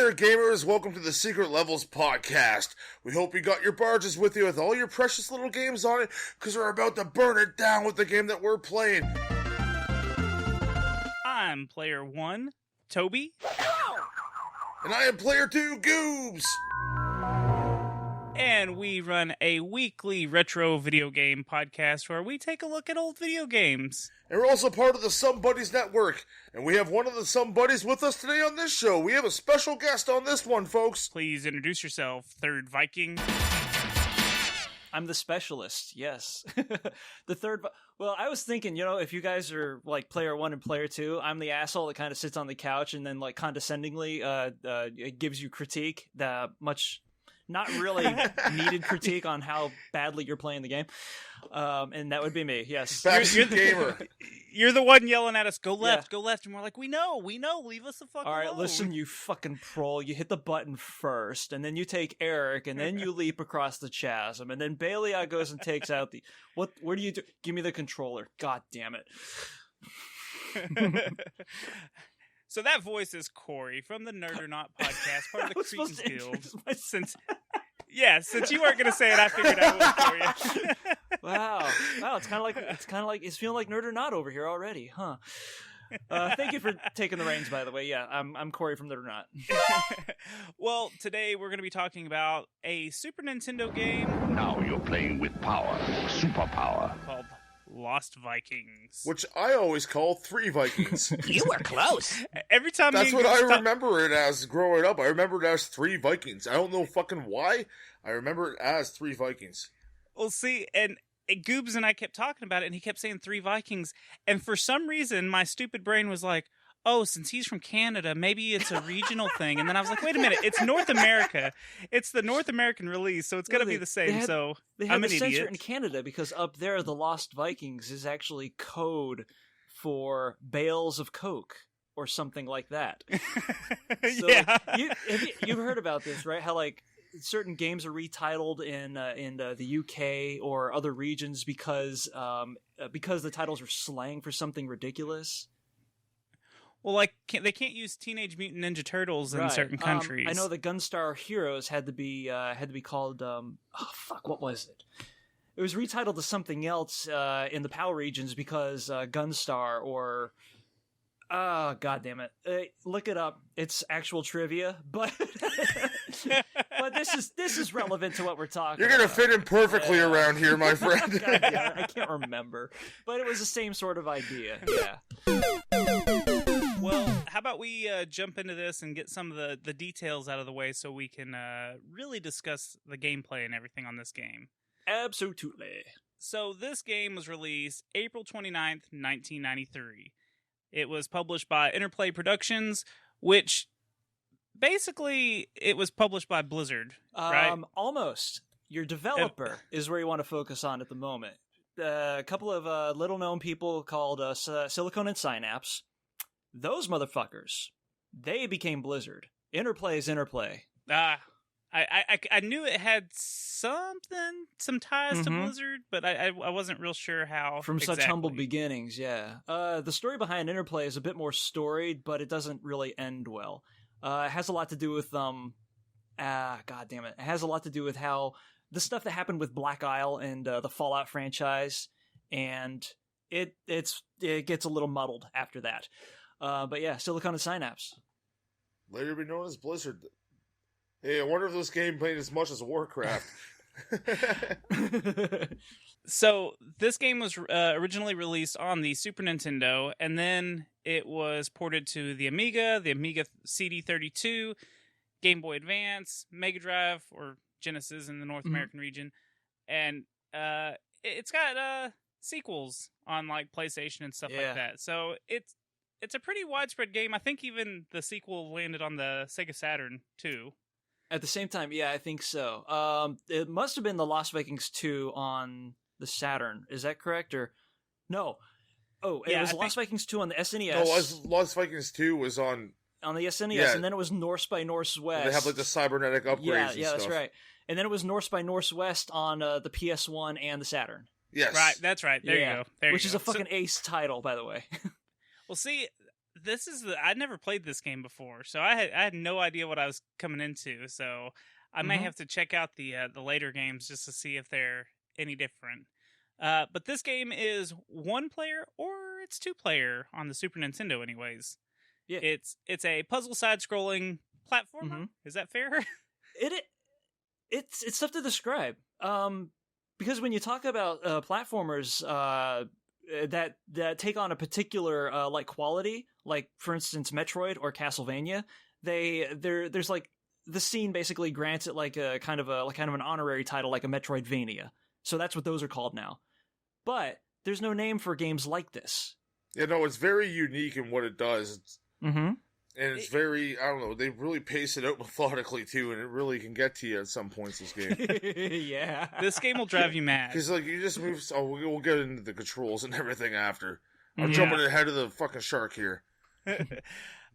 there, gamers. Welcome to the Secret Levels podcast. We hope you got your barges with you with all your precious little games on it, because we're about to burn it down with the game that we're playing. I'm player 1, Toby. And I am player 2, Goobs. And we run a weekly retro video game podcast where we take a look at old video games. And we're also part of the Some Buddies Network. And we have one of the Some Buddies with us today on this show. We have a special guest on this one, folks. Please introduce yourself, Third Viking. I'm the specialist, yes. Well, I was thinking, if you guys are like player 1 and player 2, I'm the asshole that kind of sits on the couch and then like condescendingly it gives you critique, not really needed critique on how badly you're playing the game. And that would be me, yes. You're the gamer. You're the one yelling at us, go left, go left. And we're like, we know, leave us the fuck alone. All right, listen, you fucking troll. You hit the button first, and then you take Eric, and then you leap across the chasm, and then Baileya goes and takes out the... Where do you do? Give me the controller. God damn it. So that voice is Corey from the Nerd or Not podcast, part of the Cretans Guild. Since you weren't going to say it, I figured I would for you. Wow, it's kind of like it's feeling like Nerd or Not over here already, huh? Thank you for taking the reins, by the way. Yeah, I'm Corey from Nerd or Not. Well, today we're going to be talking about a Super Nintendo game. Now you're playing with power, superpower. Called Lost Vikings. Which I always call 3 Vikings. You were close. Every time That's what I remember it as growing up. I remember it as 3 Vikings. I don't know fucking why. I remember it as 3 Vikings. Well, see, and Goobs and I kept talking about it, and he kept saying 3 Vikings. And for some reason, my stupid brain was like, oh, since he's from Canada, maybe it's a regional thing. And then I was like, wait a minute, it's North America. It's the North American release, so it's going to be the same. They had I'm the an censor idiot. in Canada because up there, the Lost Vikings is actually code for bales of coke or something like that. So, yeah. You've heard about this, right? How like certain games are retitled in the UK or other regions because the titles are slang for something ridiculous. Well, like they can't use Teenage Mutant Ninja Turtles in certain countries. I know the Gunstar Heroes had to be called. What was it? It was retitled to something else in the PAL regions because Gunstar or. God damn it! Look it up. It's actual trivia, but but this is relevant to what we're talking. You're gonna fit in perfectly around here, my friend. God damn it, I can't remember, but it was the same sort of idea. Yeah. Well, how about we jump into this and get some of the details out of the way so we can really discuss the gameplay and everything on this game. Absolutely. So this game was released April 29th, 1993. It was published by Interplay Productions, which basically it was published by Blizzard, right? Almost. Your developer is where you want to focus on at the moment. A couple of little-known people called Silicon and Synapse. Those motherfuckers, they became Blizzard. Interplay is Interplay. I knew it had some ties to Blizzard, but I wasn't real sure how. From such humble beginnings, yeah. The story behind Interplay is a bit more storied, but it doesn't really end well. It has a lot to do with God damn it! It has a lot to do with how the stuff that happened with Black Isle and the Fallout franchise, and it gets a little muddled after that. But yeah, Silicon and Synapse. Later to be known as Blizzard. Hey, I wonder if this game played as much as Warcraft. So this game was originally released on the Super Nintendo, and then it was ported to the Amiga CD32, Game Boy Advance, Mega Drive, or Genesis in the North American region, and it's got sequels on like PlayStation and stuff like that. So it's a pretty widespread game. I think even the sequel landed on the Sega Saturn too. At the same time, yeah, I think so. It must have been the Lost Vikings 2 on the Saturn. Is that correct? Or no? Oh, it was Lost Vikings 2 on the SNES. No, Lost Vikings 2 was on the SNES, and then it was Norse by Northwest. They have like the cybernetic upgrades. Yeah, and stuff. That's right. And then it was Norse by Northwest on the PS1 and the Saturn. Yes, right. That's right. There you go. Which is a fucking ace title, by the way. Well, see, I'd never played this game before, so I had no idea what I was coming into. So I may have to check out the later games just to see if they're any different. But this game is 1 player or it's 2 player on the Super Nintendo, anyways. Yeah, it's a puzzle side-scrolling platformer. Is that fair? It's tough to describe. Because when you talk about platformers that take on a particular like quality, like for instance Metroid or Castlevania, there's like the scene basically grants it like a kind of an honorary title, like a Metroidvania. So that's what those are called now. But there's no name for games like this. Yeah, no, it's very unique in what it does. And it's very, I don't know, they really pace it out methodically too, and it really can get to you at some points, this game. Yeah. This game will drive you mad. Because, like, you just move, we'll get into the controls and everything after. I'm jumping ahead of the fucking shark here. Bring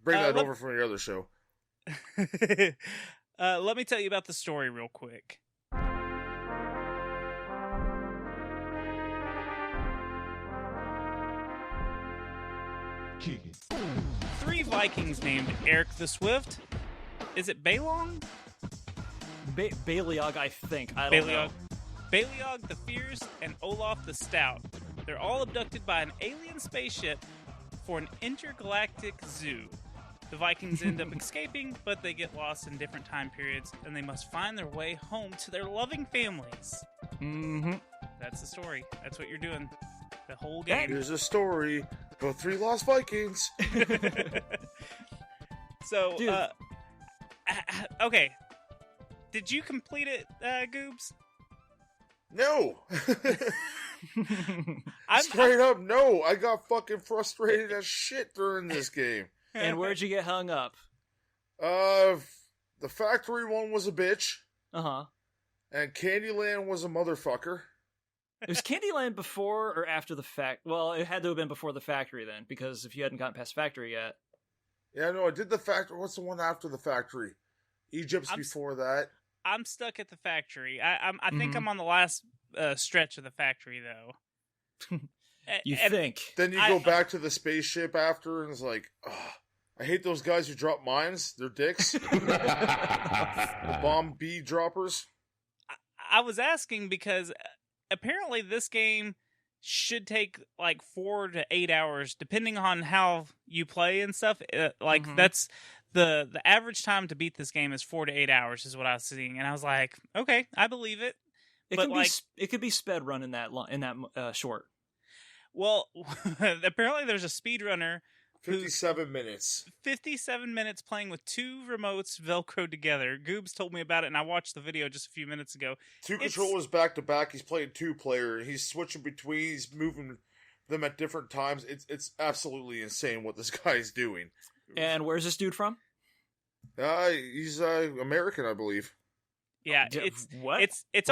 that over from your other show. Let me tell you about the story real quick. Kick it. 3 Vikings named Eric the Swift. Is it Balong? Baliog, I think. I don't know. Baliog the Fierce and Olaf the Stout. They're all abducted by an alien spaceship for an intergalactic zoo. The Vikings end up escaping, but they get lost in different time periods, and they must find their way home to their loving families. That's the story. That's what you're doing. The whole game. Here's a story about 3 Lost Vikings. So, okay. Did you complete it, Goobs? No! Straight up, no! I got fucking frustrated as shit during this game. And where'd you get hung up? The factory one was a bitch. Uh-huh. And Candyland was a motherfucker. Was Candyland before or after the fact? Well, it had to have been before the factory then, because if you hadn't gotten past factory yet. Yeah, no, I did the factory. What's the one after the factory? Egypt's before that. I'm stuck at the factory. I think I'm on the last stretch of the factory, though. You think. Then you go back to the spaceship after, and it's like, ugh, I hate those guys who drop mines. They're dicks. The bomb bee droppers. I was asking because apparently this game should take like 4 to 8 hours, depending on how you play and stuff. That's the average time to beat this game is 4 to 8 hours, is what I was seeing, and I was like, okay, I believe it. It could be sped run in that short. Well, apparently there's a speedrunner 57 minutes. 57 minutes playing with 2 remotes Velcroed together. Goobs told me about it, and I watched the video just a few minutes ago. 2 controllers back to back. He's playing 2-player. He's switching between. He's moving them at different times. It's absolutely insane what this guy is doing. And where's this dude from? He's American, I believe. Yeah, it's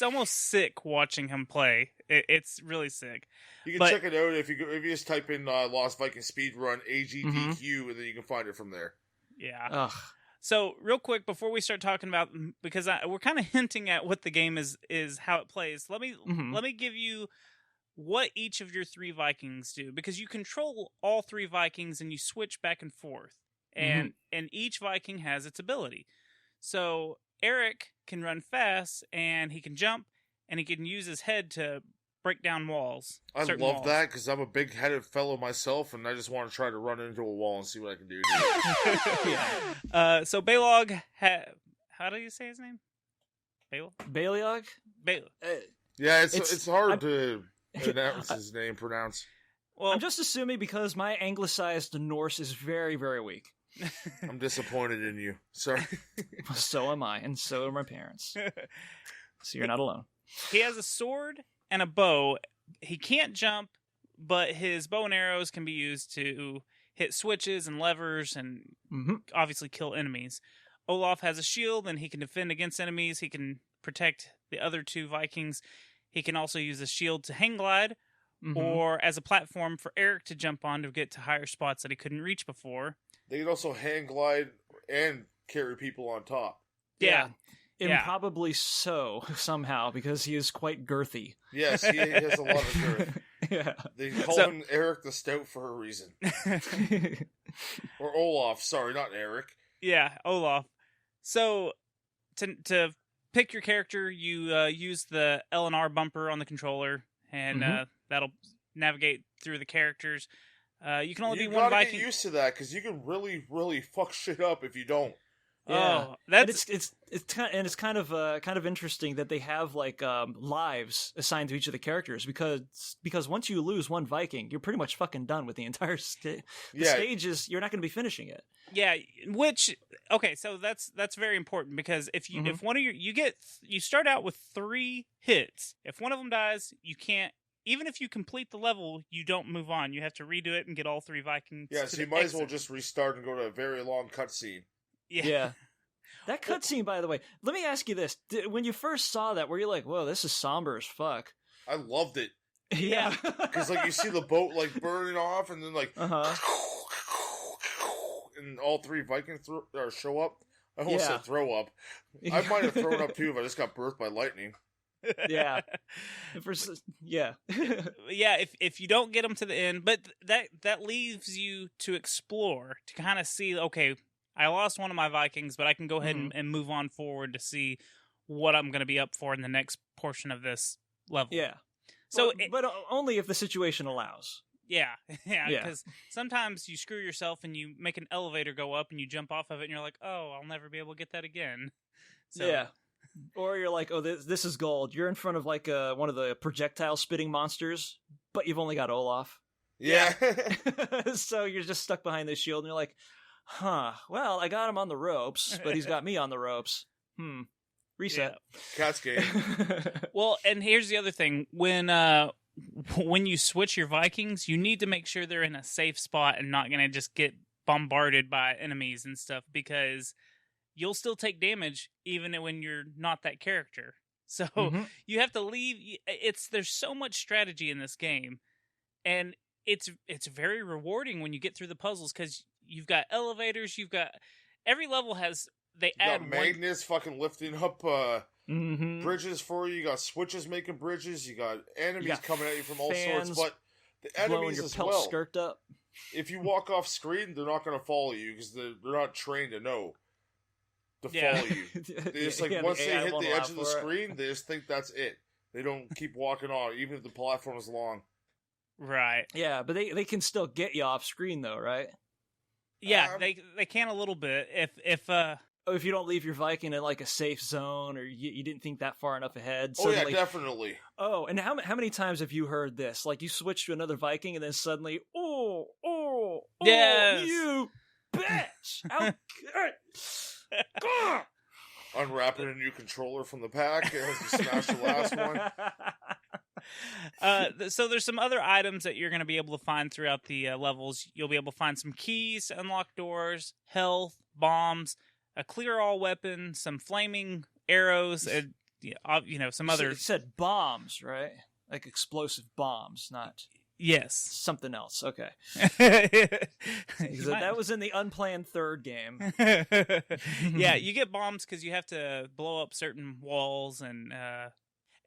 almost sick watching him play. It's really sick. You can check it out if you just type in Lost Vikings speedrun AGDQ, and then you can find it from there. Yeah. Ugh. So real quick before we start talking about, because we're kind of hinting at what the game is how it plays. Let me give you what each of your 3 Vikings do, because you control all 3 Vikings and you switch back and forth, and each Viking has its ability. So Eric can run fast, and he can jump, and he can use his head to break down walls. I love that, because I'm a big-headed fellow myself, and I just want to try to run into a wall and see what I can do. Yeah. So Balog, how do you say his name? Baliog? Yeah, it's hard to pronounce his name. Well, I'm just assuming because my anglicized Norse is very, very weak. I'm disappointed in you. Sorry. So am I, and so are my parents. So you're not alone. He has a sword and a bow. He can't jump, but his bow and arrows can be used to hit switches and levers and obviously kill enemies. Olaf has a shield, and he can defend against enemies. He can protect the other 2 Vikings. He can also use a shield to hang glide, or as a platform for Eric to jump on to get to higher spots that he couldn't reach before. They can also hang glide and carry people on top. Yeah. Improbably so, somehow, because he is quite girthy. Yes, he has a lot of girth. Yeah. They call him Eric the Stout for a reason. Or Olaf, sorry, not Eric. Yeah, Olaf. So, to pick your character, you use the L and R bumper on the controller, and that'll navigate through the characters. You can only be one Viking. You gotta get used to that, because you can really, really fuck shit up if you don't. Yeah, oh, that's it's kind of interesting that they have like lives assigned to each of the characters because once you lose one Viking, you're pretty much fucking done with the entire stage. The stage is you're not going to be finishing it. Yeah, so that's very important because if you if one of you start out with 3 hits. If one of them dies, you can't. Even if you complete the level, you don't move on. You have to redo it and get all 3 Vikings. Yeah, so you might as well just restart and go to a very long cutscene. Yeah. That cutscene, by the way, let me ask you this. When you first saw that, were you like, whoa, this is somber as fuck? I loved it. Yeah. Because, like, you see the boat, like, burning off, and then, like, and all 3 Vikings show up. I almost said throw up. I might have thrown up, too, if I just got birthed by lightning. Yeah. Yeah. Yeah, if you don't get them to the end, but that leaves you to explore, to kind of see, okay, I lost one of my Vikings, but I can go ahead and move on forward to see what I'm going to be up for in the next portion of this level. Yeah. So, but only if the situation allows. Yeah, because sometimes you screw yourself and you make an elevator go up and you jump off of it and you're like, oh, I'll never be able to get that again. So, yeah. Or you're like, oh, this is gold. You're in front of like one of the projectile spitting monsters, but you've only got Olaf. Yeah. So you're just stuck behind this shield and you're like, huh, well, I got him on the ropes, but he's got me on the ropes. Reset. Yeah. Cat's game. Well, and here's the other thing. When you switch your Vikings, you need to make sure they're in a safe spot and not going to just get bombarded by enemies and stuff, because you'll still take damage even when you're not that character. So you have to leave. There's so much strategy in this game, and it's very rewarding when you get through the puzzles, because you've got elevators, every level has, they add got magnets fucking lifting up bridges for you. You got switches making bridges. You got enemies coming at you from all sorts. But the enemies your as pelt well. Skirt up. If you walk off screen, they're not going to follow you because they're not trained to know to follow you. They just once they hit the edge of the screen, they just think that's it. They don't keep walking on, even if the platform is long. Right. Yeah, but they can still get you off screen though, right? Yeah, they can a little bit if you don't leave your Viking in like a safe zone, or you didn't think that far enough ahead. Suddenly, yeah, definitely. Oh, and how many times have you heard this? Like you switch to another Viking, and then suddenly, yes, you bitch! Unwrapping a new controller from the pack as you smash the last one. So there's some other items that you're going to be able to find throughout the levels. You'll be able to find some keys to unlock doors, health, bombs, a clear all weapon, some flaming arrows, and some other. You said bombs, right? Like explosive bombs, not something else. Okay, that was in the unplanned third game. Yeah, you get bombs because you have to blow up certain walls and.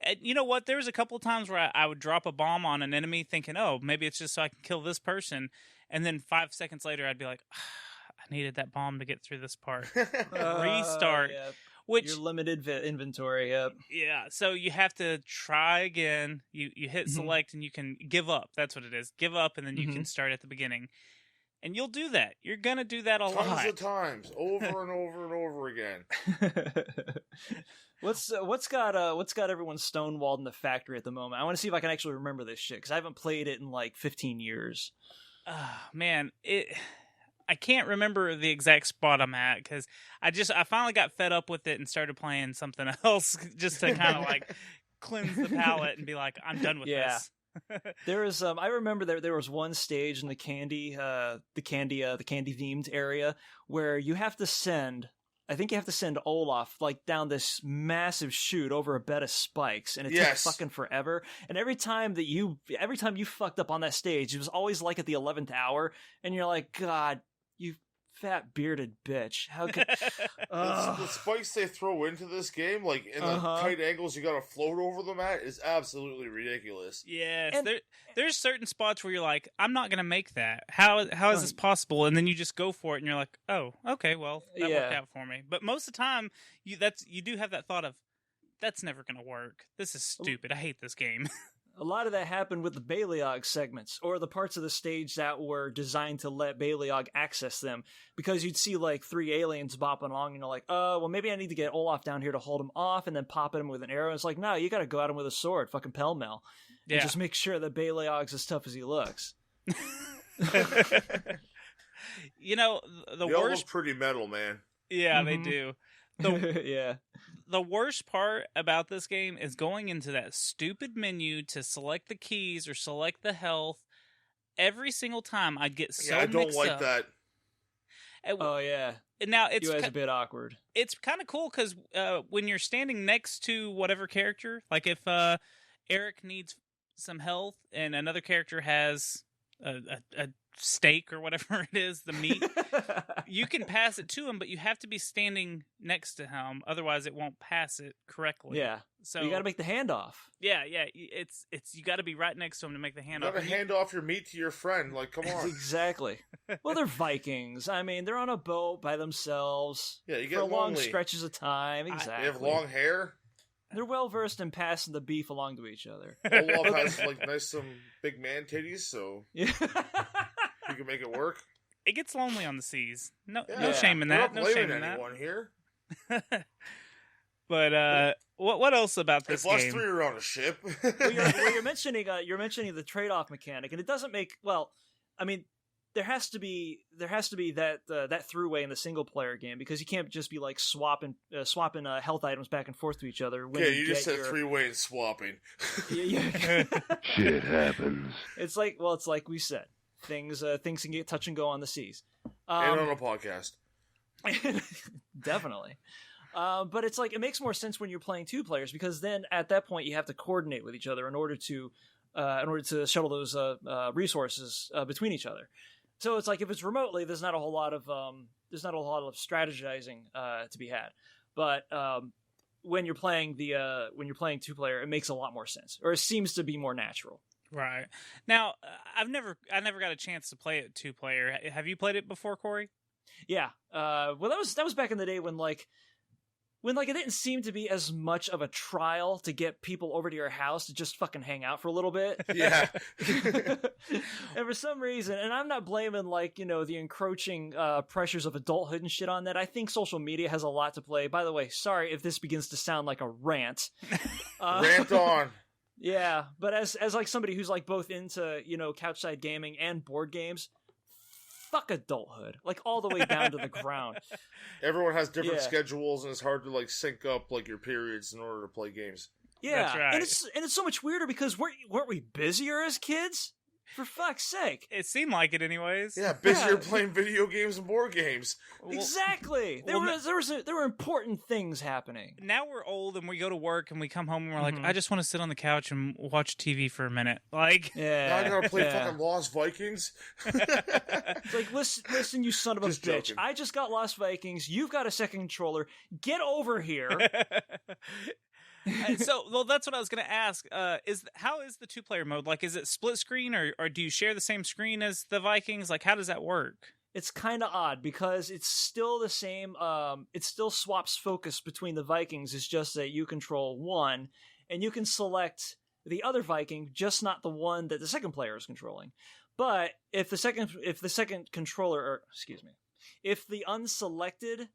And you know what? There was a couple of times where I would drop a bomb on an enemy thinking, oh, maybe it's just so I can kill this person. And then 5 seconds later, I'd be like, I needed that bomb to get through this part. Restart. Yeah. Which your limited inventory, yep. Yeah, so you have to try again. You hit select and you can give up. That's what it is. Give up and then you can start at the beginning. And you'll do that. You're going to do that a lot. Tons of times. Over and over and over again. What's got everyone stonewalled in the factory at the moment? I want to see if I can actually remember this shit, because I haven't played it in like 15 years. Man, I can't remember the exact spot I'm at, because I finally got fed up with it and started playing something else just to kind of like cleanse the palate and be like, I'm done with this. There is I remember there was one stage in the candy themed area where you have to send Olaf like down this massive chute over a bed of spikes, and it took fucking forever. And every time you fucked up on that stage, it was always like at the 11th hour, and you're like, God, you fat bearded bitch. How could the spikes they throw into this game, like in the tight angles you gotta float over them at, is absolutely ridiculous. Yes, and there's certain spots where you're like, I'm not gonna make that. How is this possible? And then you just go for it, and you're like, oh, okay, well that worked out for me. But most of the time, you do have that thought of, that's never gonna work. This is stupid. I hate this game. A lot of that happened with the Baleog segments, or the parts of the stage that were designed to let Baleog access them, because you'd see like 3 aliens bopping along, and you're like, well, maybe I need to get Olaf down here to hold him off, and then pop at him with an arrow. It's like, no, you gotta go at him with a sword, fucking pell-mell. And just make sure that Baleog's as tough as he looks. You know, the they worst... all look pretty metal, man. Yeah, they do. Yeah. The worst part about this game is going into that stupid menu to select the keys or select the health. Every single time I get so mixed up. Yeah, I don't like that. Oh, yeah. Now, it's a bit awkward. It's kind of cool because when you're standing next to whatever character, like if Eric needs some health and another character has a steak or whatever it is, the meat, you can pass it to him, but you have to be standing next to him, otherwise it won't pass it correctly. Yeah, so you got to make the handoff. Yeah, it's you got to be right next to him to make the handoff. You got to hand off your meat to your friend. Like, come on. Exactly. Well, they're Vikings. I mean, they're on a boat by themselves. Yeah, you get for lonely. Long stretches of time. Exactly. They have long hair. They're well versed in passing the beef along to each other. Olaf has like some big man titties, so yeah. You can make it work. It gets lonely on the seas. No shame in that. We're No shame in anyone that. Here. But what else about this game? If us 3 are on a ship. you're mentioning the trade-off mechanic, and it doesn't make I mean, there has to be that throughway in the single player game, because you can't just be like swapping health items back and forth to each other. When you just said 3-way and swapping. Yeah. Shit happens. It's like we said, things can get touch and go on the seas. And on a podcast. Definitely. But it's like, it makes more sense when you're playing 2 players, because then at that point you have to coordinate with each other in order to shuttle those resources between each other. So it's like, if it's remotely, there's not a whole lot of strategizing to be had. But when you're playing 2-player, it makes a lot more sense, or it seems to be more natural. Right. Now, I never got a chance to play it 2-player. Have you played it before, Corey? Yeah. Well, that was back in the day when it didn't seem to be as much of a trial to get people over to your house to just fucking hang out for a little bit. Yeah. And for some reason, and I'm not blaming the encroaching pressures of adulthood and shit on that. I think social media has a lot to play. By the way, sorry if this begins to sound like a rant. Rant on. Yeah, but as like somebody who's like both into, couchside gaming and board games, fuck adulthood, like all the way down to the ground. Everyone has different schedules, and it's hard to like sync up like your periods in order to play games. Yeah, that's right. And it's so much weirder because weren't we busier as kids? For fuck's sake. It seemed like it anyways. Yeah, busier playing video games and board games. Exactly. There were important things happening. Now we're old and we go to work and we come home and we're like, I just want to sit on the couch and watch TV for a minute. Like, now I gotta play fucking Lost Vikings. It's like, listen, you son of a bitch. Joking. I just got Lost Vikings. You've got a second controller. Get over here. So, that's what I was going to ask. How is the 2-player mode? Like, is it split screen, or do you share the same screen as the Vikings? Like, how does that work? It's kind of odd because it's still the same. It still swaps focus between the Vikings. It's just that you control one, and you can select the other Viking, just not the one that the second player is controlling. But if the second controller, or excuse me, if the unselected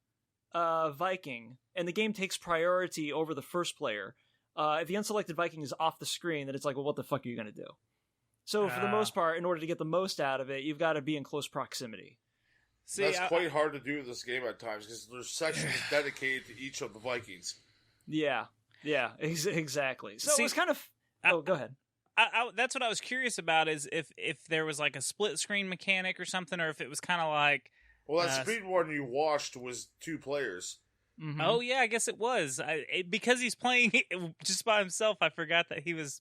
Viking, and the game takes priority over the first player, if the unselected Viking is off the screen, then it's like, well, what the fuck are you going to do? So for the most part, in order to get the most out of it, you've got to be in close proximity. See, that's quite hard to do in this game at times, because there's sections dedicated to each of the Vikings. Yeah, exactly. So it's kind of... go ahead. That's what I was curious about, is if there was like a split screen mechanic or something, or if it was kind of like... Well, that speed one you watched was 2 players. Mm-hmm. Oh, yeah, I guess it was. Because he's playing just by himself, I forgot that he was...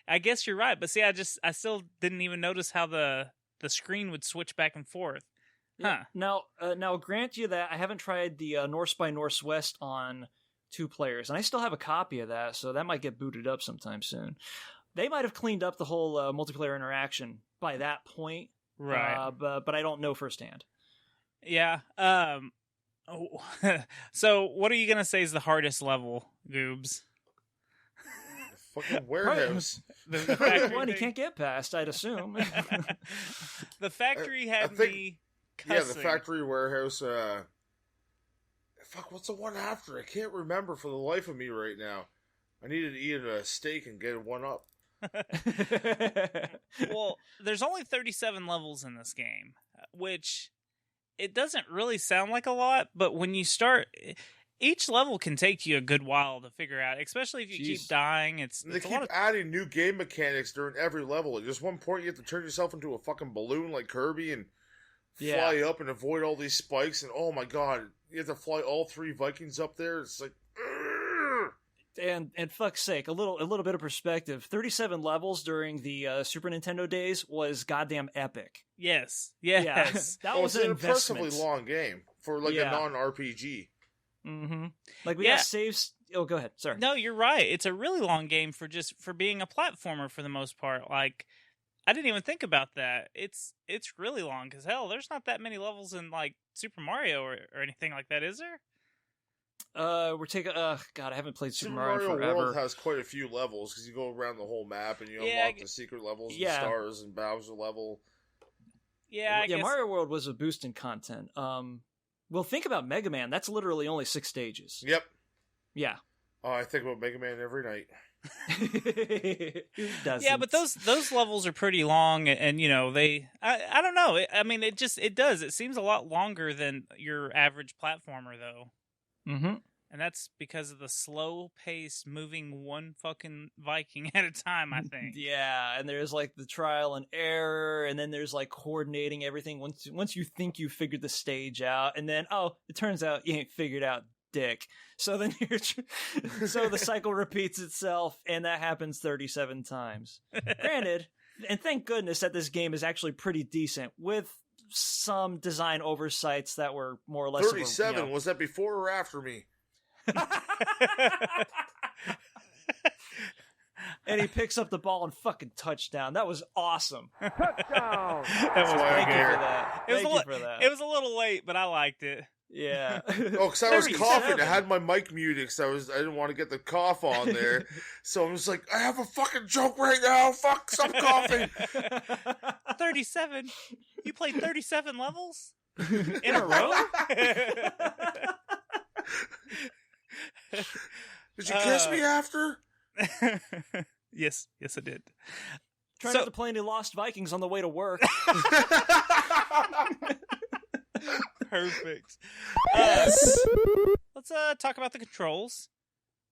I guess you're right, but see, I still didn't even notice how the screen would switch back and forth. Huh. Now, I'll grant you that I haven't tried the North by Northwest on 2 players, and I still have a copy of that, so that might get booted up sometime soon. They might have cleaned up the whole multiplayer interaction by that point, right? But I don't know firsthand. Yeah. So, what are you gonna say is the hardest level, Goobs? Fucking warehouse. The factory one you can't get past, I'd assume. The factory had me cussing. Yeah, the factory warehouse. Fuck, what's the one after? I can't remember for the life of me right now. I needed to eat a steak and get one up. Well, there's only 37 levels in this game, which it doesn't really sound like a lot, but when you start, each level can take you a good while to figure out, especially if you keep dying. They keep adding new game mechanics during every level. At just one point, you have to turn yourself into a fucking balloon like Kirby and fly up and avoid all these spikes. And oh my god, you have to fly all 3 Vikings up there. It's like, and fuck's sake, a little bit of perspective. 37 levels during the Super Nintendo days was goddamn epic. Yes. Yeah, that was an impressively long game for like a non-RPG. Mm-hmm. Like we got saves. Oh, go ahead. Sorry. No, you're right. It's a really long game for being a platformer for the most part. Like, I didn't even think about that. It's really long because hell, there's not that many levels in like Super Mario or anything like that, is there? We're taking. God, I haven't played Super Mario forever. World has quite a few levels because you go around the whole map and you unlock the secret levels and stars and Bowser level. Yeah, I guess. Mario World was a boost in content. Well, think about Mega Man. That's literally only 6 stages. Yep. Yeah. Oh, I think about Mega Man every night. Who doesn't? Yeah, but those levels are pretty long, and you know I don't know. I mean, it does. It seems a lot longer than your average platformer, though. Mm-hmm. And that's because of the slow pace, moving one fucking Viking at a time, I think. Yeah, and there's like the trial and error, and then there's like coordinating everything once you think you figured the stage out, and then it turns out you ain't figured out dick. So then so the cycle repeats itself, and that happens 37 times. Granted, and thank goodness that this game is actually pretty decent with some design oversights that were more or less 37. Was that before or after me? And he picks up the ball and fucking touchdown. That was awesome. Touchdown! Thank you for that. It was a little late, but I liked it. Yeah. Oh, because I was coughing. I had my mic muted because I didn't want to get the cough on there. So I was like, I have a fucking joke right now. Fuck, stop coughing. 37? You played 37 levels? In a row? Did you kiss me after? Yes, I did. Try not to play any Lost Vikings on the way to work. Perfect. Yes. Let's talk about the controls.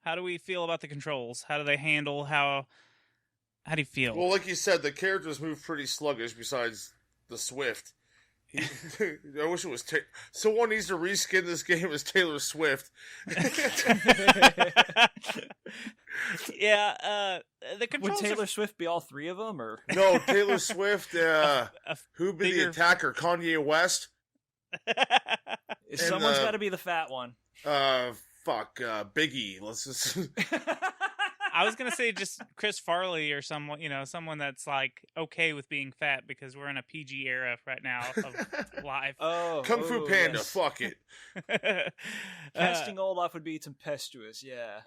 How do we feel about the controls? How do they handle? How do you feel? Well, like you said, the characters move pretty sluggish besides the Swift. I wish it was... Someone needs to reskin this game as Taylor Swift. Yeah, the controls... Would Taylor Swift be all 3 of them, or...? No, Taylor Swift, who'd be the attacker? Kanye West? Someone's got to be the fat one. Biggie. Let's just... I was gonna say just Chris Farley or someone, someone that's like okay with being fat because we're in a PG era right now of life. Kung Fu Panda, yes. Fuck it. Casting Olaf would be tempestuous, yeah.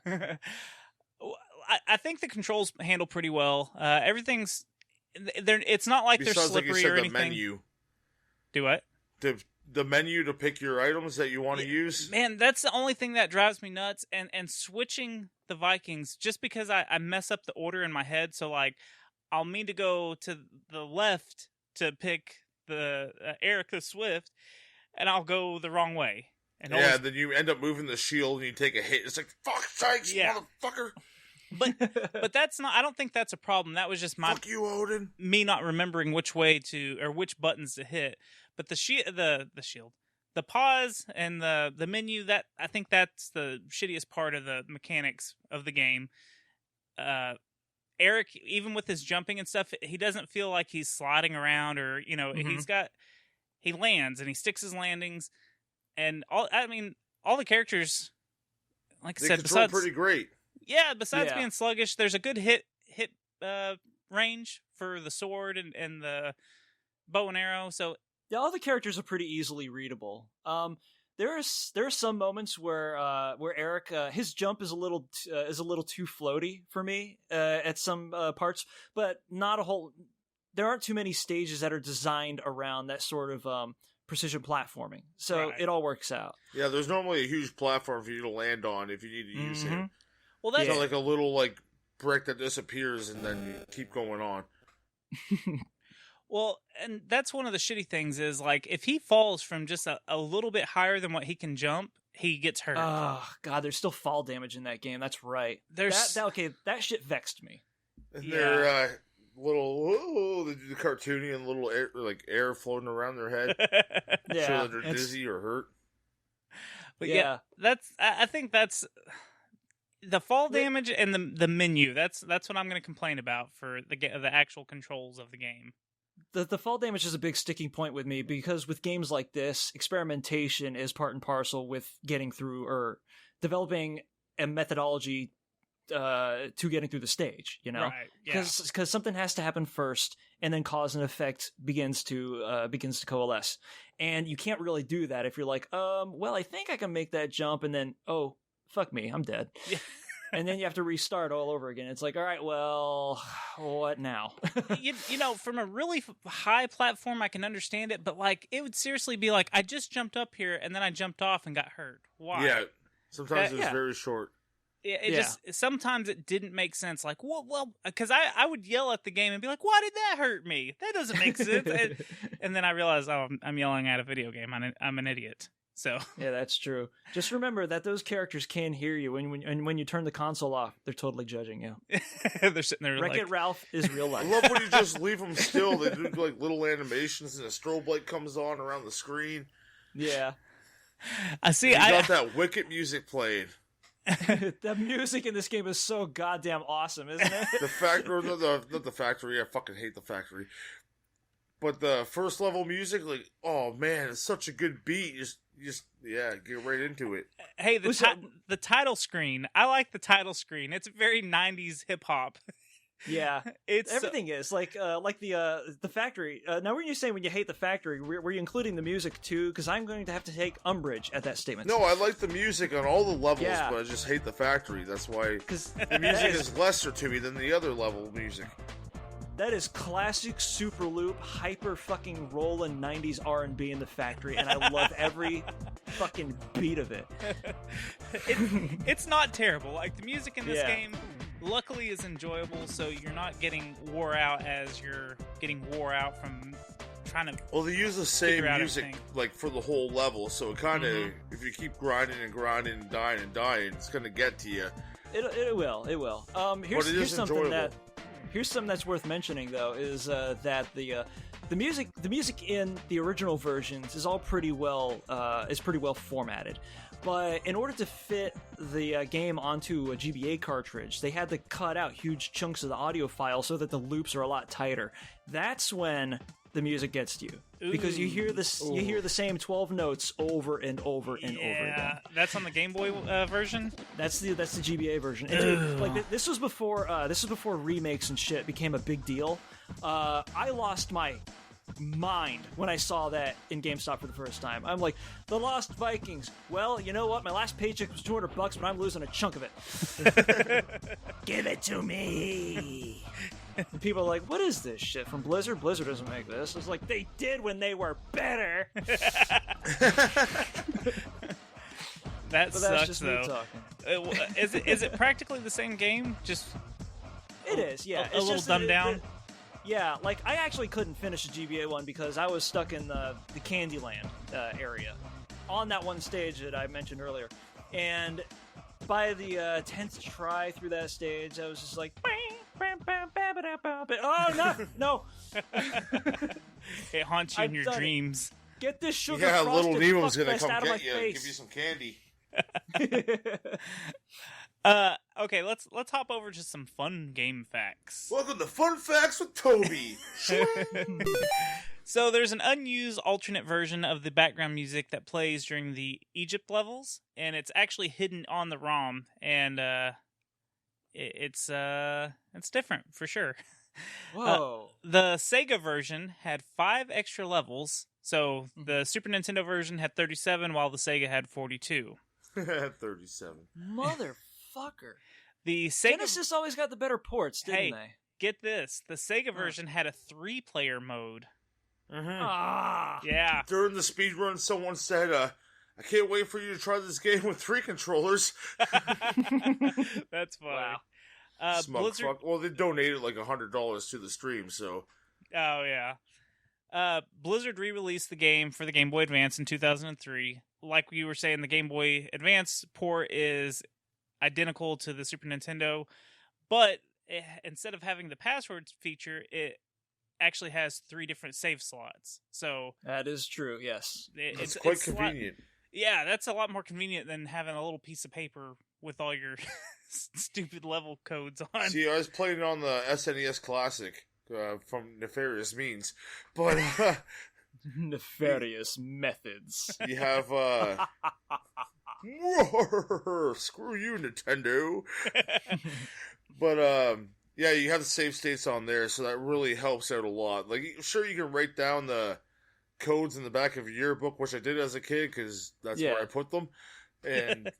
I think the controls handle pretty well. Everything's it's not like they're slippery like or anything. The menu. Do what? The menu to pick your items that you want to use. Man, that's the only thing that drives me nuts. And switching the Vikings, just because I mess up the order in my head. So, like, I'll mean to go to the left to pick the Erica Swift, and I'll go the wrong way. And then you end up moving the shield, and you take a hit. It's like, fuck sakes, motherfucker. But that's not. I don't think that's a problem. That was just fuck you, Odin. Me not remembering which way to or which buttons to hit. But the shield, the pause and the menu, that I think that's the shittiest part of the mechanics of the game. Eric, even with his jumping and stuff, he doesn't feel like he's sliding around or, mm-hmm. he lands and he sticks his landings, and all the characters, like I said, control pretty great. Yeah, besides being sluggish, there's a good hit range for the sword and the bow and arrow. So yeah, all the characters are pretty easily readable. There are some moments where Eric his jump is a little too floaty for me at some parts, but not a whole. There aren't too many stages that are designed around that sort of precision platforming, so it all works out. Yeah, there's normally a huge platform for you to land on if you need to use it. Well, that's not like a little brick that disappears and then you keep going on. Well, and that's one of the shitty things is, like, if he falls from just a little bit higher than what he can jump, he gets hurt. Oh, God, there's still fall damage in that game. That's right. That shit vexed me. And they're the cartoony and little air floating around their head. Yeah. So that they're dizzy or hurt. But I think that's the fall damage and the menu. That's what I'm going to complain about for the actual controls of the game. The fall damage is a big sticking point with me because with games like this, experimentation is part and parcel with getting through or developing a methodology to getting through the stage, you know? Right, because something has to happen first, and then cause and effect begins to coalesce. And you can't really do that if you're like, well, I think I can make that jump, and then, oh, fuck me, I'm dead. Yeah. And then you have to restart all over again. It's like, all right, well, what now? you know, from a really high platform, I can understand it, but it would seriously be like, I just jumped up here, and then I jumped off and got hurt. Why? Yeah, sometimes it's very short. Just sometimes it didn't make sense. Like, well, because I would yell at the game and be like, "Why did that hurt me? That doesn't make sense." and then I realized, oh, I'm yelling at a video game. I'm an idiot. So yeah, that's true. Just remember that those characters can hear you, and when you turn the console off, they're totally judging you. They're sitting there Wreck-It Ralph is real life. I love when you just leave them still. They do little animations, and a strobe light comes on around the screen. Yeah, I see. You got that wicked music playing. The music in this game is so goddamn awesome, isn't it? The factory, not the factory. I fucking hate the factory. But the first level music, oh man, it's such a good beat. Just get right into it. Hey, the title screen. I like the title screen. It's very 90s hip hop. Yeah, everything is like the factory. Now, were you saying when you hate the factory, were you including the music too? Because I'm going to have to take umbrage at that statement. No, I like the music on all the levels, but I just hate the factory. That's why the music is lesser to me than the other level music. That is classic super loop, hyper fucking rollin' 90s R&B in the factory, and I love every fucking beat of it. It's not terrible. Like, the music in this game, luckily, is enjoyable, so you're not getting wore out as you're getting wore out from trying to. Well, they use the same music for the whole level, so it kind of, if you keep grinding and dying, it's gonna get to you. It will. Here's something enjoyable. Here's something that's worth mentioning, though, is that the music in the original versions is all pretty well formatted. But in order to fit the game onto a GBA cartridge, they had to cut out huge chunks of the audio file so that the loops are a lot tighter. That's when the music gets to you, because you hear the same 12 notes over and over and over again. That's on the Game Boy version. That's the GBA version. And this was before remakes and shit became a big deal. I lost my mind when I saw that in GameStop for the first time. I'm like, the Lost Vikings. Well, you know what? My last paycheck was $200, but I'm losing a chunk of it. Give it to me. And people are like, what is this shit from Blizzard? Blizzard doesn't make this. It's like, they did when they were better. That but sucks, that's just though. Me talking. Is it practically the same game? Just it is, yeah. A little dumbed down. Yeah, I actually couldn't finish the GBA one because I was stuck in the Candyland area on that one stage that I mentioned earlier, and by the 10th try through that stage, I was just like, oh no! It haunts you in your dreams. Get this sugar frosted little Nemo's gonna come out of my get you, face. give you some candy. Okay, let's hop over to some fun game facts. Welcome to Fun Facts with Toby. So there's an unused alternate version of the background music that plays during the Egypt levels, and it's actually hidden on the ROM, and it's different for sure. Whoa. The Sega version had 5 extra levels, so the Super Nintendo version had 37, while the Sega had 42. 37. Motherfucker. The Sega Genesis always got the better ports, didn't they? Get this. The Sega version had a 3-player mode. Mm-hmm. Ah. Yeah. During the speed run, someone said, I can't wait for you to try this game with 3 controllers. That's funny. Wow. Blizzard... fuck. Well, they donated like $100 to the stream, so... Oh, yeah. Blizzard re-released the game for the Game Boy Advance in 2003. Like you were saying, the Game Boy Advance port is identical to the Super Nintendo, but instead of having the passwords feature, it actually has 3 different save slots. So that is true. Yes, it's quite convenient. Yeah, that's a lot more convenient than having a little piece of paper with all your stupid level codes on. See, I was playing it on the SNES Classic from Nefarious Means, but nefarious methods. You have screw you, Nintendo. But yeah, you have the save states on there, so that really helps out a lot. Like, sure, you can write down the codes in the back of your yearbook, which I did as a kid, because that's where I put them. And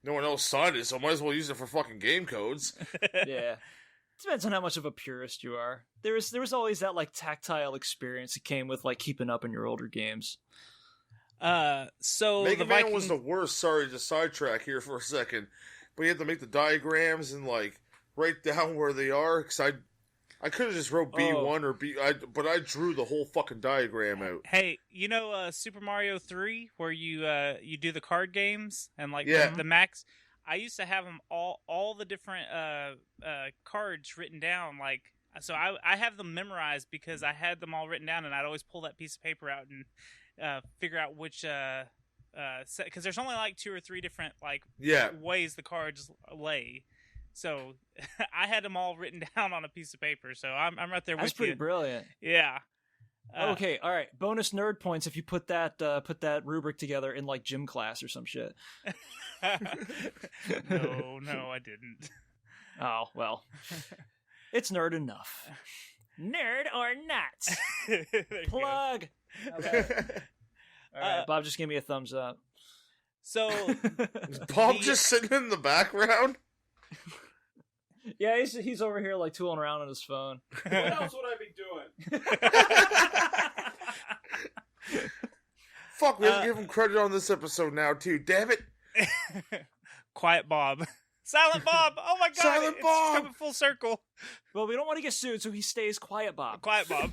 no one else signed it, so I might as well use it for fucking game codes. Yeah. Depends on how much of a purist you are. There was always that, like, tactile experience that came with, like, keeping up in your older games. So Mega the Man Vikings... was the worst. Sorry to sidetrack here for a second, but you had to make the diagrams and, like, write down where they are, because I could have just wrote B1 or but I drew the whole fucking diagram out. Hey, you know Super Mario 3, where you do the card games and like the max? I used to have them all the different cards written down, like, so I have them memorized because I had them all written down, and I'd always pull that piece of paper out and figure out which because there's only like 2 or 3 different like ways the cards lay. So I had them all written down on a piece of paper. So I'm right there with you. That's pretty brilliant. Yeah. Okay. All right. Bonus nerd points if you put that rubric together in like gym class or some shit. No, I didn't. Oh well. It's nerd enough. Nerd or not? Plug. Okay. All right. Bob just gave me a thumbs up. So Bob just sitting in the background. Yeah, he's over here like tooling around on his phone. What else would I be doing? Fuck, we have to give him credit on this episode now too. Damn it! Quiet Bob, Silent Bob. Oh my god, Silent Bob, coming full circle. Well, we don't want to get sued, so he stays Quiet Bob. Quiet Bob.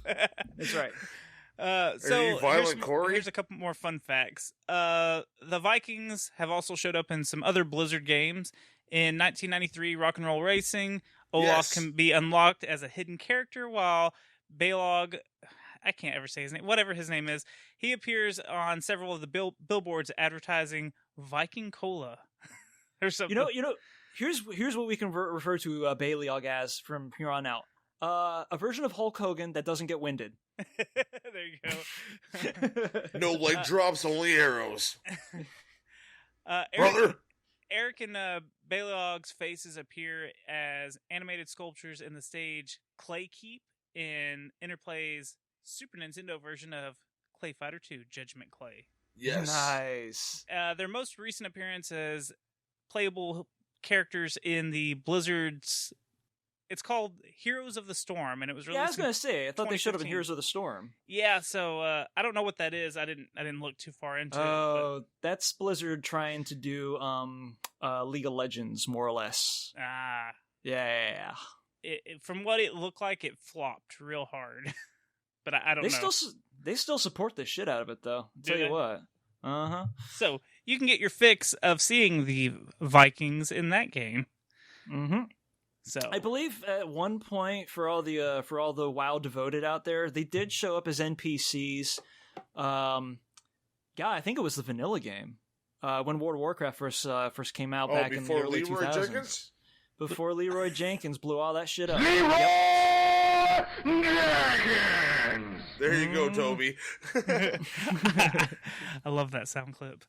That's right. So Violent Corey? Here's a couple more fun facts. The Vikings have also showed up in some other Blizzard games. In 1993, Rock and Roll Racing, Olaf can be unlocked as a hidden character, while Balog, I can't ever say his name, whatever his name is, he appears on several of the billboards advertising Viking Cola or something. You know, here's what we can refer to Balog as from here on out. A version of Hulk Hogan that doesn't get winded. There you go. No leg drops, only arrows. Brother! Eric and Balog's faces appear as animated sculptures in the stage Clay Keep in Interplay's Super Nintendo version of Clay Fighter 2 Judgment Clay. Yes. Nice. Their most recent appearance as playable characters in the Blizzard's... It's called Heroes of the Storm, and it was released. Yeah, I was gonna say, I thought they showed up in Heroes of the Storm. Yeah, so I don't know what that is. I didn't look too far into it. Oh, that's Blizzard trying to do League of Legends, more or less. Ah, yeah. From what it looked like, it flopped real hard. But I don't know. They still support the shit out of it, though. I'll tell you what. Uh-huh. So you can get your fix of seeing the Vikings in that game. Mm-hmm. So I believe at one point, for all the WoW devoted out there, they did show up as NPCs. I think it was the vanilla game. when World of Warcraft first came out back in the early 2000s. Jenkins? Before Leroy Jenkins blew all that shit up. Leroy Jenkins! There you go, Toby. I love that sound clip.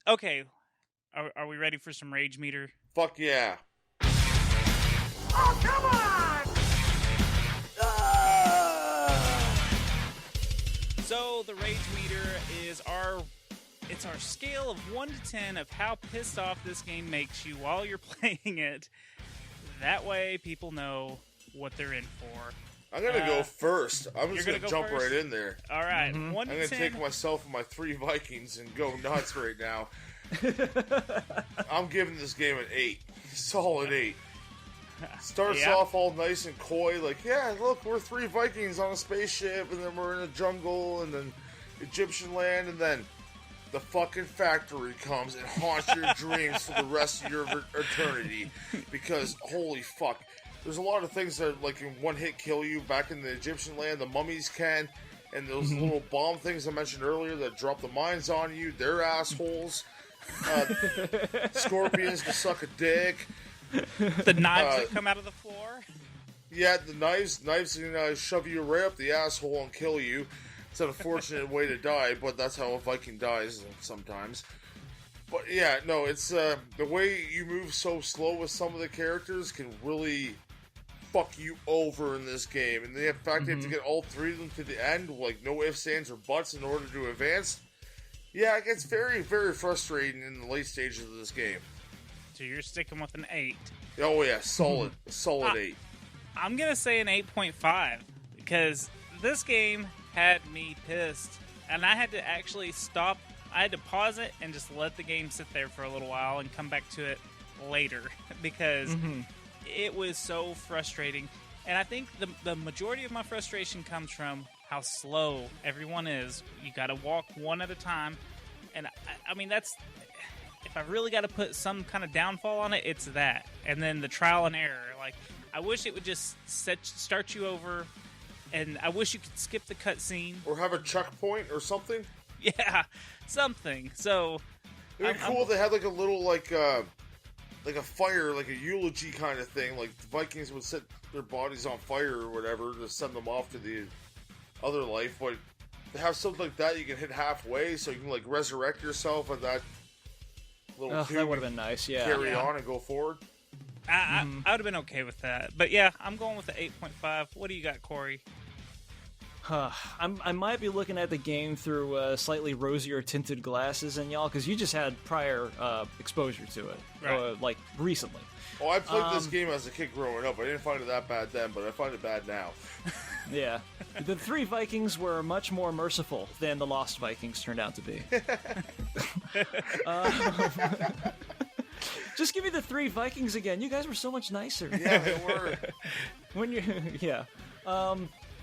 Okay. Are we ready for some Rage Meter? Fuck yeah. Oh, come on! So the Rage Meter is our scale of 1 to 10 of how pissed off this game makes you while you're playing it. That way people know what they're in for. I'm going to go first. I'm just going to jump first? right in there. All right. 1 to 10. I'm going to take myself and my 3 Vikings and go nuts right now. I'm giving this game an 8. Solid 8. Starts off all nice and coy, like, yeah, look, we're 3 Vikings on a spaceship, and then we're in a jungle, and then Egyptian land, and then the fucking factory comes and haunts your dreams for the rest of your eternity. Because, holy fuck, there's a lot of things that, like, in one hit kill you. Back in the Egyptian land, the mummies can, and those little bomb things I mentioned earlier that drop the mines on you, they're assholes. Scorpions can suck a dick. The knives that come out of the floor? Yeah, the knives can shove you right up the asshole and kill you. It's an unfortunate way to die, but that's how a Viking dies sometimes. But yeah, no, it's the way you move so slow with some of the characters can really fuck you over in this game. And the fact you have to get all 3 of them to the end, like no ifs, ands, or buts in order to advance, yeah, it gets very, very frustrating in the late stages of this game. So you're sticking with an 8. Oh yeah, solid 8. I'm going to say an 8.5 because this game had me pissed. And I had to actually stop. I had to pause it and just let the game sit there for a little while and come back to it later because it was so frustrating. And I think the majority of my frustration comes from how slow everyone is. You got to walk one at a time. And I mean, that's... If I really got to put some kind of downfall on it, it's that. And then the trial and error. Like, I wish it would just start you over, and I wish you could skip the cutscene. Or have a checkpoint or something. Yeah, something. So... It'd be cool if they had like a little, like a fire, like a eulogy kind of thing. Like, the Vikings would set their bodies on fire or whatever to send them off to the other life. But to have something like that you can hit halfway so you can, like, resurrect yourself at that... that would have been nice, yeah. Carry on and go forward. I would have been okay with that. But yeah, I'm going with the 8.5. What do you got, Corey? I might be looking at the game through slightly rosier tinted glasses than y'all, because you just had prior exposure to it, right. Like recently. Oh, I played this game as a kid growing up. I didn't find it that bad then, but I find it bad now. Yeah. The 3 Vikings were much more merciful than the Lost Vikings turned out to be. Just give me the 3 Vikings again. You guys were so much nicer. Yeah, they were.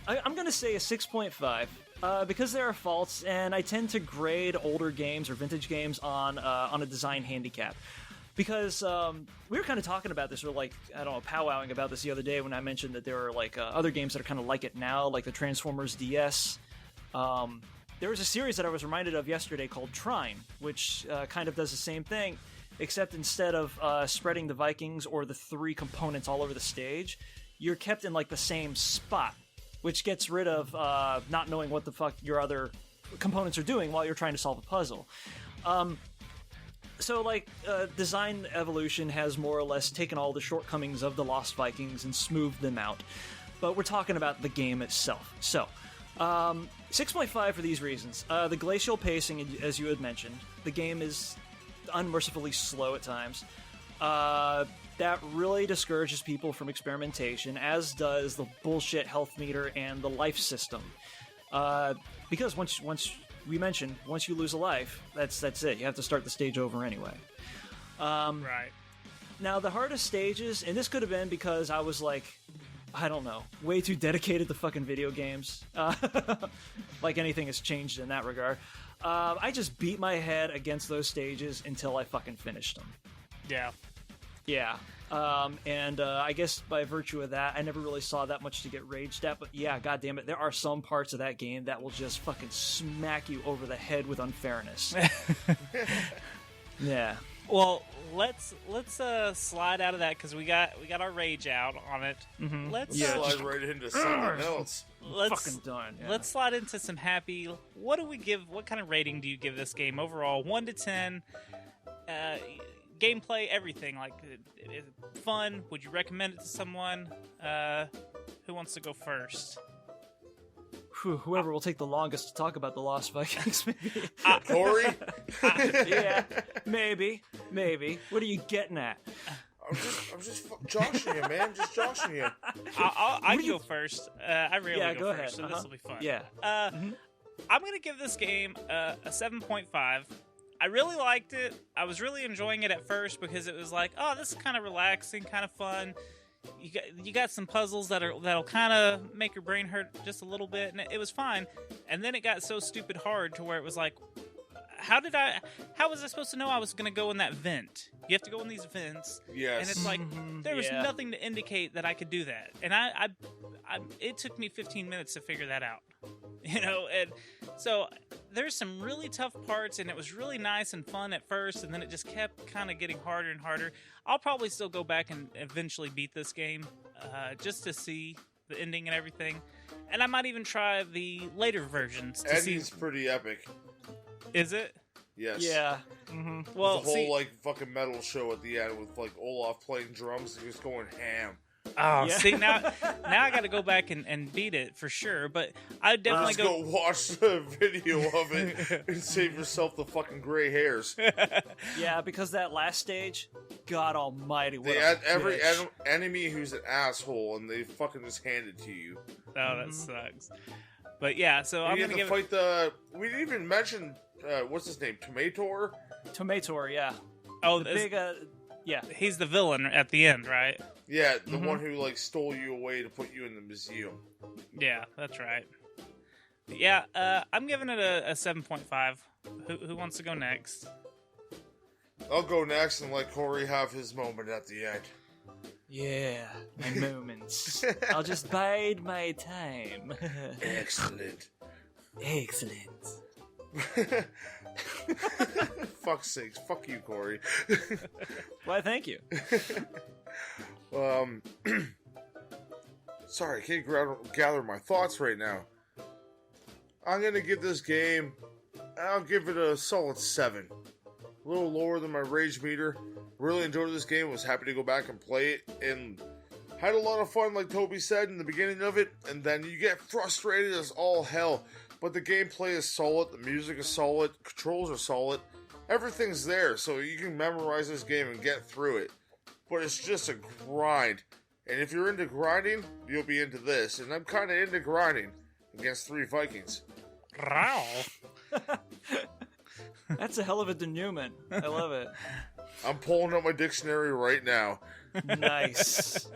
I'm going to say a 6.5 because there are faults, and I tend to grade older games or vintage games on a design handicap. Because we were kind of talking about this, or like, I don't know, powwowing about this the other day when I mentioned that there are like other games that are kind of like it now, like the Transformers DS. There was a series that I was reminded of yesterday called Trine, which kind of does the same thing, except instead of spreading the Vikings or the 3 components all over the stage, you're kept in like the same spot, which gets rid of not knowing what the fuck your other components are doing while you're trying to solve a puzzle. So, like, design evolution has more or less taken all the shortcomings of the Lost Vikings and smoothed them out. But we're talking about the game itself. So, 6.5 for these reasons. The glacial pacing, as you had mentioned, the game is unmercifully slow at times. That really discourages people from experimentation, as does the bullshit health meter and the life system. Because once we mentioned, once you lose a life, that's it. You have to start the stage over anyway. Right. Now, the hardest stages, and this could have been because I was like, I don't know, way too dedicated to fucking video games. Like anything has changed in that regard. I just beat my head against those stages until I fucking finished them. Yeah. Yeah. And I guess by virtue of that, I never really saw that much to get raged at. But yeah, goddamn it, there are some parts of that game that will just fucking smack you over the head with unfairness. Yeah. Well, let's slide out of that because we got our rage out on it. Mm-hmm. Let's slide right into something else. Fucking done. Yeah. Let's slide into some happy. What do we give? What kind of rating do you give this game overall? 1 to 10. Gameplay, everything. Like, is it fun? Would you recommend it to someone? Who wants to go first? Whoever will take the longest to talk about the Lost Vikings, maybe. Corey? Yeah, maybe. What are you getting at? I'm just joshing you, man. Just joshing you. I can go first. I rarely go first, ahead. so this will be fun. Yeah. I'm going to give this game a 7.5. I really liked it. I was really enjoying it at first because it was like, oh, this is kind of relaxing, kind of fun. You got some puzzles that'll kind of make your brain hurt just a little bit, and it was fine. And then it got so stupid hard to where it was like, how was I supposed to know I was going to go in that vent? You have to go in these vents. Yes. And it's like, there was nothing to indicate that I could do that. And I it took me 15 minutes to figure that out. You know, and so there's some really tough parts, and it was really nice and fun at first, and then it just kept kind of getting harder and harder. I'll probably still go back and eventually beat this game, just to see the ending and everything. And I might even try the later versions to see. Ending's pretty epic. Is it? Yes. Yeah. Mm-hmm. Well, the whole like fucking metal show at the end with like Olaf playing drums and just going ham. Oh, Yeah. see, now I got to go back and beat it for sure. But I'd definitely Just go watch the video of it and save yourself the fucking gray hairs. Yeah, because that last stage, God Almighty, what They a add every bitch. enemy who's an asshole, and they fucking just hand it to you. Oh, that sucks. But yeah, so I'm You gonna have to give fight the. We didn't even mention what's his name, Tomator. Tomator, yeah. Oh, The big, yeah. he's the villain at the end, right? Yeah, the one who like stole you away to put you in the museum. Yeah, that's right. Yeah, I'm giving it a 7.5. Who wants to go next? I'll go next and let Corey have his moment at the end. Yeah, my moments. I'll just bide my time. Excellent. Excellent. Fuck's sakes. Fuck you, Corey. Why, thank you. Sorry, I can't gather my thoughts right now. I'm gonna give this game, I'll give it a solid 7. A little lower than my rage meter. Really enjoyed this game, was happy to go back and play it, and had a lot of fun, like Toby said in the beginning of it, and then you get frustrated as all hell. But the gameplay is solid, the music is solid, controls are solid, everything's there, so you can memorize this game and get through it. But it's just a grind. And if you're into grinding, you'll be into this. And I'm kind of into grinding against 3 Vikings. That's a hell of a denouement. I love it. I'm pulling up my dictionary right now. Nice.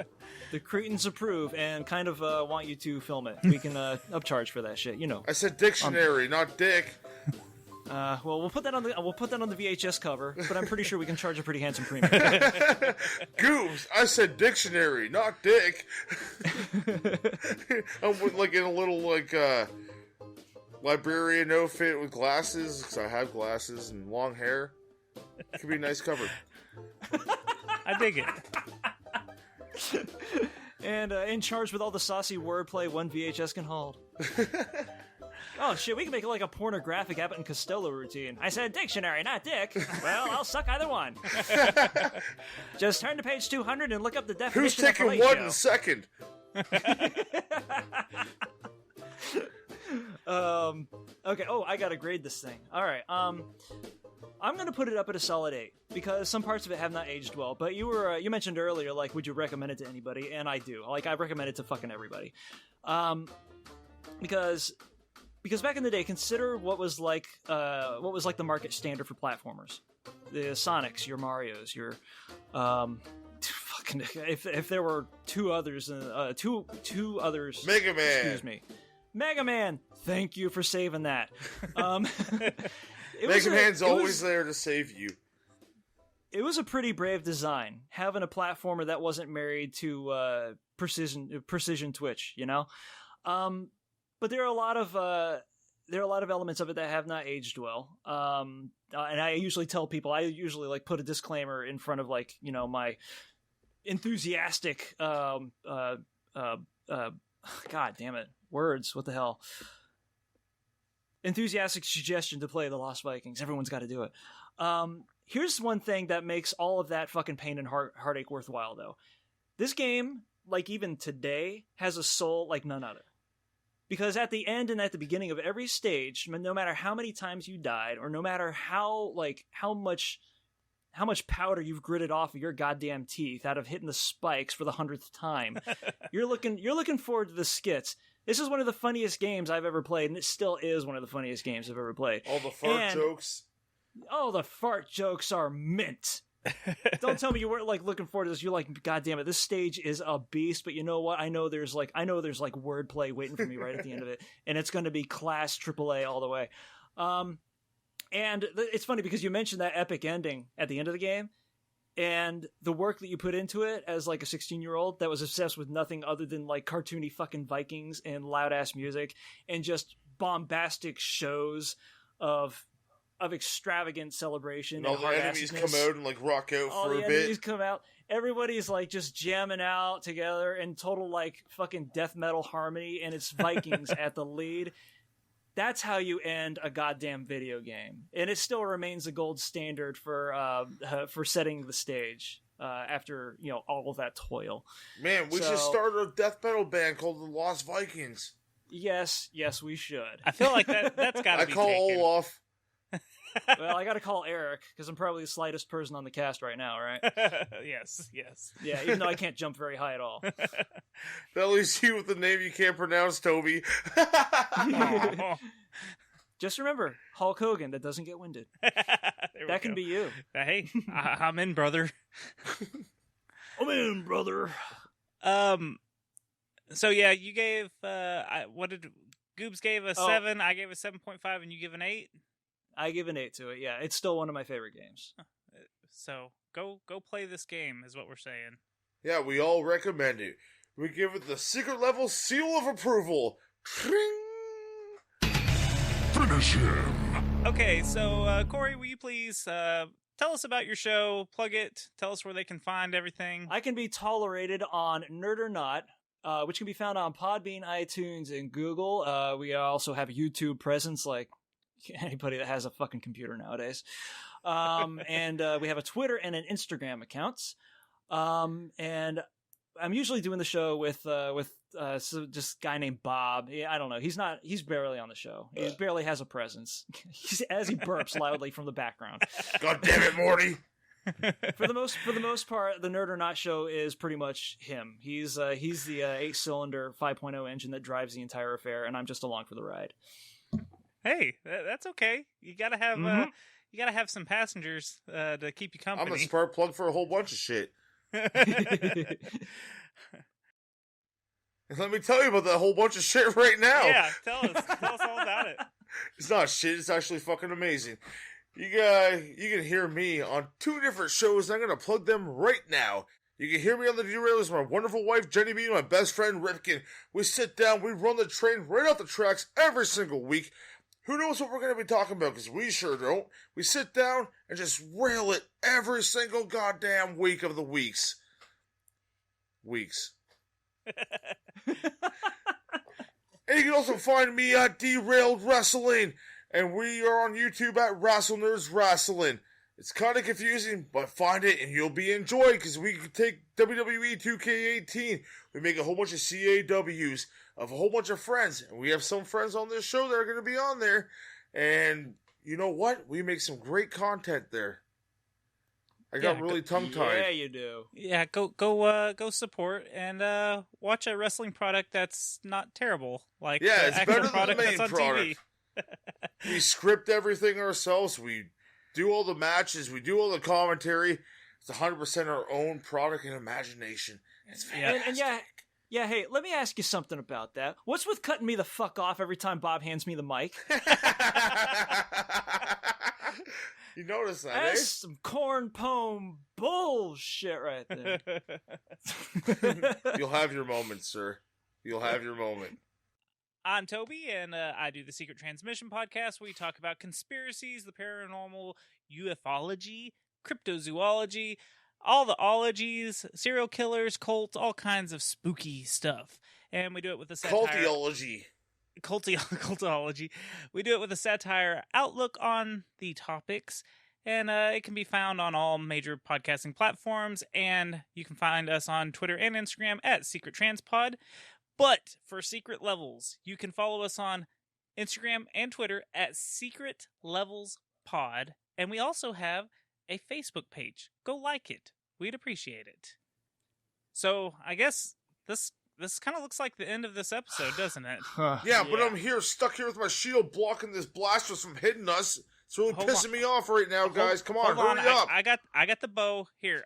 The Cretans approve and kind of want you to film it. We can upcharge for that shit, you know. I said dictionary, not dick. Well, we'll put that on the VHS cover, but I'm pretty sure we can charge a pretty handsome premium. Goobs, I said dictionary, not dick. I'm like in a little like librarian outfit with glasses, because I have glasses and long hair. It could be a nice cover. I dig it. And in charge with all the saucy wordplay one VHS can hold. Oh shit, we can make it like a pornographic Abbott and Costello routine. I said dictionary, not dick. Well, I'll suck either one. Just turn to page 200 and look up the definition. Who's taking of what in second? Okay, I gotta grade this thing. Alright, I'm gonna put it up at a solid 8, because some parts of it have not aged well, but you mentioned earlier, like, would you recommend it to anybody? And I do. Like, I recommend it to fucking everybody. Because back in the day, consider what was like the market standard for platformers. The Sonics, your Marios, your fucking if there were two others, two others. Mega Man. Excuse me, Mega Man. Thank you for saving that. Mega Man's always there to save you. it was a pretty brave design, having a platformer that wasn't married to precision twitch, you know. But there are a lot of elements of it that have not aged well. And I usually tell people, I usually like put a disclaimer in front of like, you know, my enthusiastic God damn it, words, what the hell, enthusiastic suggestion to play the Lost Vikings. Everyone's got to do it. Here's one thing that makes all of that fucking pain and heartache worthwhile, though. This game, like even today, has a soul like none other. Because at the end and at the beginning of every stage, no matter how many times you died, or no matter how much powder you've gritted off of your goddamn teeth out of hitting the spikes for the 100th time, you're looking forward to the skits. This is one of the funniest games I've ever played, and it still is one of the funniest games I've ever played. All the fart jokes. Oh, the fart jokes are mint. Don't tell me you weren't like looking forward to this. You're like, God damn it, this stage is a beast. But you know what? I know there's wordplay waiting for me right at the end of it, and it's going to be class AAA all the way. And it's funny because you mentioned that epic ending at the end of the game, and the work that you put into it as like a 16-year-old that was obsessed with nothing other than like cartoony fucking Vikings and loud ass music and just bombastic shows of extravagant celebration. And all the enemies come out and like rock out all for a the bit. Enemies come out. Everybody's like just jamming out together in total like fucking death metal harmony, and it's Vikings at the lead. That's how you end a goddamn video game, and it still remains the gold standard for setting the stage after all of that toil. Man, we should start a death metal band called the Lost Vikings. Yes, we should. I feel like that's got to be. I call taken. Olaf. Well, I got to call Eric because I'm probably the slightest person on the cast right now, right? Yes. Yeah, even though I can't jump very high at all. That leaves you with the name you can't pronounce, Toby. Just remember, Hulk Hogan, that doesn't get winded. That can be you. Hey, I'm in, brother. I'm in, brother. So yeah, you gave Goobs gave a 7, I gave a 7.5, and you give an 8? I give an 8 to it, yeah. It's still one of my favorite games. So go play this game is what we're saying. Yeah, we all recommend it. We give it the secret level seal of approval. Finish him. Okay, so Corey, will you please tell us about your show, plug it, tell us where they can find everything. I can be tolerated on Nerd or Not, which can be found on Podbean, iTunes, and Google. We also have a YouTube presence, like anybody that has a fucking computer nowadays. And we have a Twitter and an Instagram accounts. And I'm usually doing the show with just a guy named Bob. Yeah, I don't know. He's barely on the show. He barely has a presence. As he burps loudly from the background. God damn it, Morty. For the most part, the Nerd or Not show is pretty much him. He's the 8-cylinder 5.0 engine that drives the entire affair, and I'm just along for the ride. Hey, that's okay. You gotta have some passengers to keep you company. I'm a spark plug for a whole bunch of shit. And let me tell you about that whole bunch of shit right now. Yeah, tell us all about it. It's not shit. It's actually fucking amazing. You can hear me on 2 different shows. I'm gonna plug them right now. You can hear me on the Derailers with my wonderful wife Jenny B and my best friend Rifkin. We sit down, we run the train right off the tracks every single week. Who knows what we're going to be talking about, because we sure don't. We sit down and just rail it every single goddamn week of the weeks. And you can also find me at Derailed Wrestling, and we are on YouTube at Wrestle Nerds Wrestling. It's kind of confusing, but find it and you'll be enjoyed, because we can take WWE 2K18. We make a whole bunch of CAWs of a whole bunch of friends, and we have some friends on this show that are going to be on there, and you know what? We make some great content there. I got really tongue-tied. Yeah, you do. Yeah, go support and watch a wrestling product that's not terrible. Like it's action better than product the main that's on product. TV. We script everything ourselves. We do all the matches. We do all the commentary. It's 100% our own product and imagination. It's fantastic. And yeah, hey, let me ask you something about that. What's with cutting me the fuck off every time Bob hands me the mic? You notice that, That's some corn pone bullshit right there. You'll have your moment, sir. You'll have your moment. I'm Toby, and I do the Secret Transmission podcast, where we talk about conspiracies, the paranormal, ufology, cryptozoology, all the ologies, serial killers, cults, all kinds of spooky stuff. And we do it with a satire. Cultology. We do it with a satire outlook on the topics, and it can be found on all major podcasting platforms, and you can find us on Twitter and Instagram at Secret Transpod. But for secret levels, you can follow us on Instagram and Twitter at Secret Levels Pod, and we also have a Facebook page. Go like it. We'd appreciate it. So I guess this kind of looks like the end of this episode, doesn't it? Yeah, but I'm stuck here with my shield blocking this blasters from hitting us. It's really pissing me off right now, guys. Come on, hurry up. I got the bow here.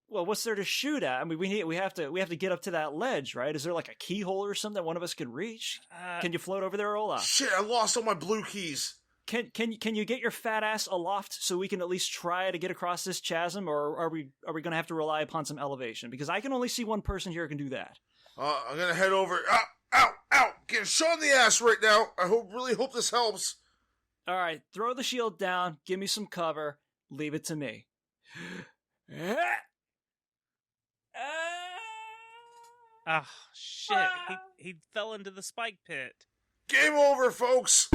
Well, what's there to shoot at? I mean, we have to get up to that ledge, right? Is there like a keyhole or something that one of us can reach? Can you float over there, Olaf? Shit, I lost all my blue keys. Can you get your fat ass aloft so we can at least try to get across this chasm, or are we going to have to rely upon some elevation? Because I can only see one person here who can do that. I'm gonna head over. Ow! Getting shot in the ass right now. I really hope this helps. All right, throw the shield down. Give me some cover. Leave it to me. Ah, shit. He fell into the spike pit. Game over, folks.